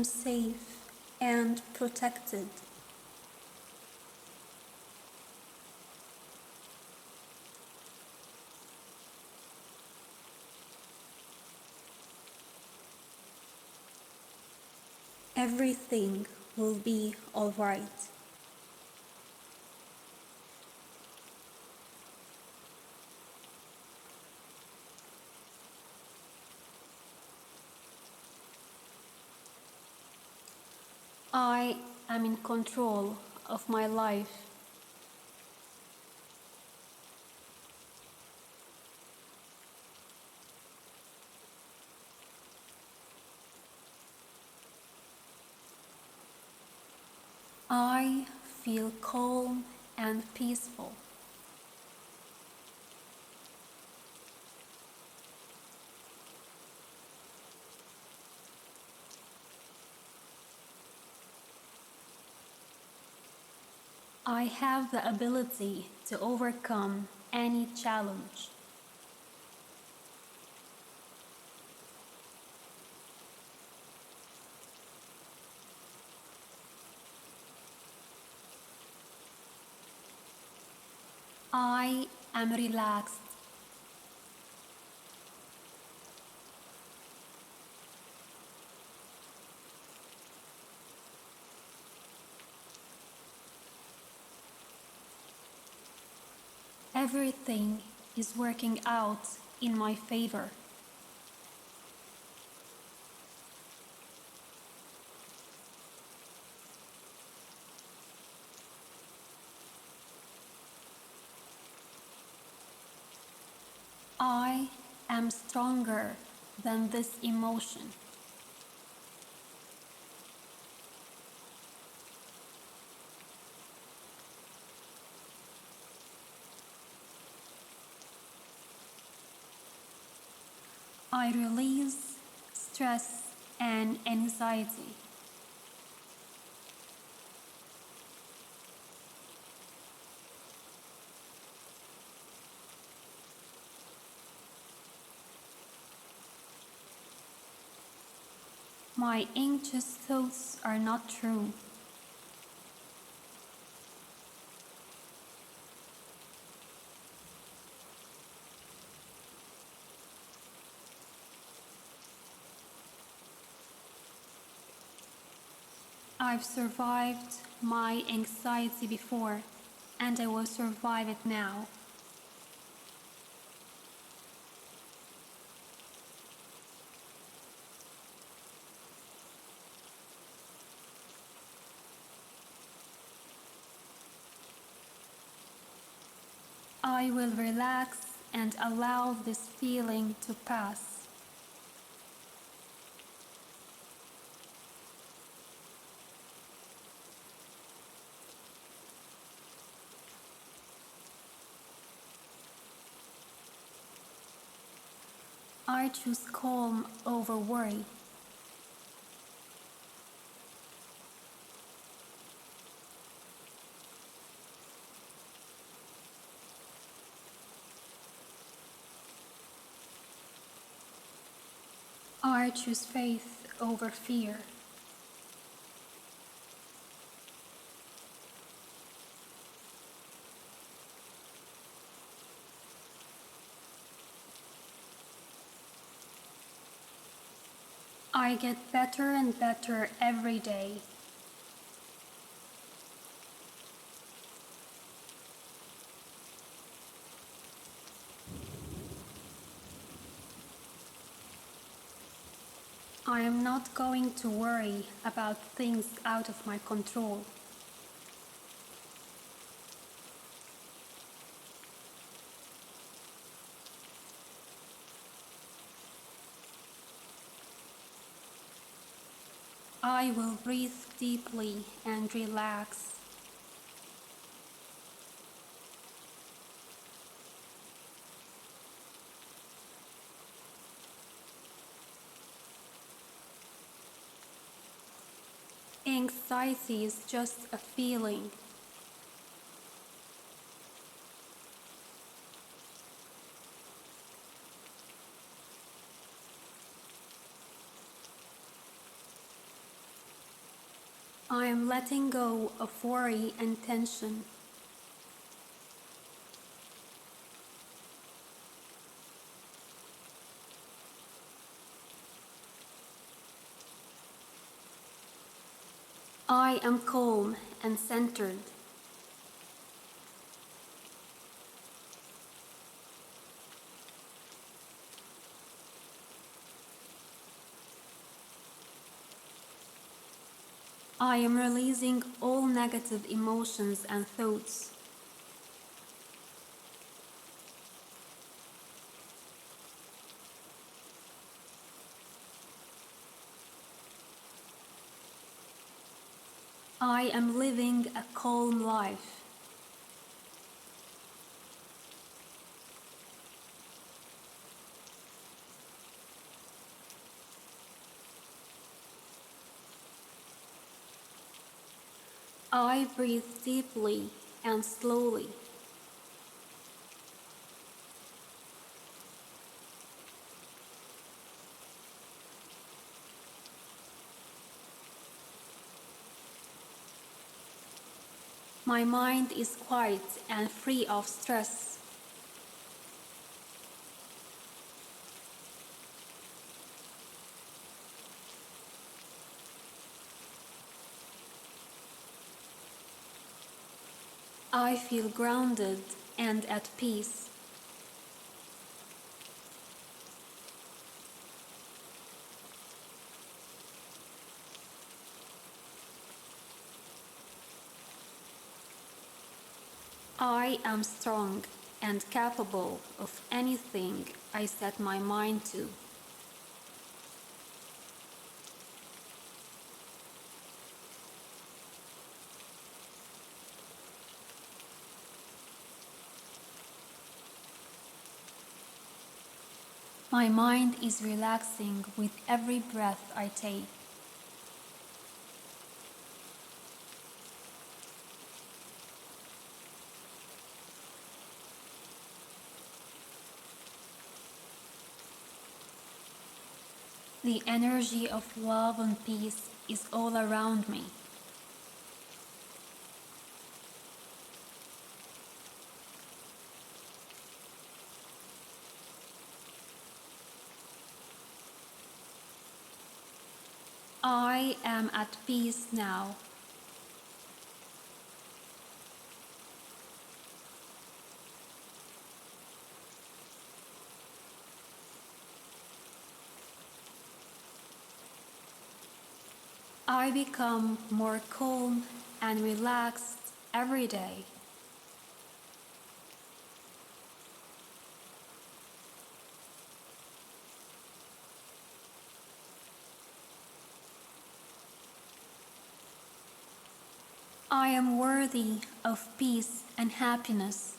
am safe and protected. Everything will be all right. I am in control of my life. I feel calm and peaceful. I have the ability to overcome any challenge. I am relaxed. Everything is working out in my favor. I am stronger than this emotion. I release stress and anxiety. My anxious thoughts are not true. I've survived my anxiety before, and I will survive it now. I will relax and allow this feeling to pass. I choose calm over worry. I choose faith over fear. I get better and better every day. I am not going to worry about things out of my control. I will breathe deeply and relax. Anxiety is just a feeling. I am letting go of worry and tension. I am calm and centered. I am releasing all negative emotions and thoughts. I am living a calm life. I breathe deeply and slowly. My mind is quiet and free of stress. I feel grounded and at peace. I am strong and capable of anything I set my mind to. My mind is relaxing with every breath I take. The energy of love and peace is all around me. I am at peace now. I become more calm and relaxed every day. I am worthy of peace and happiness.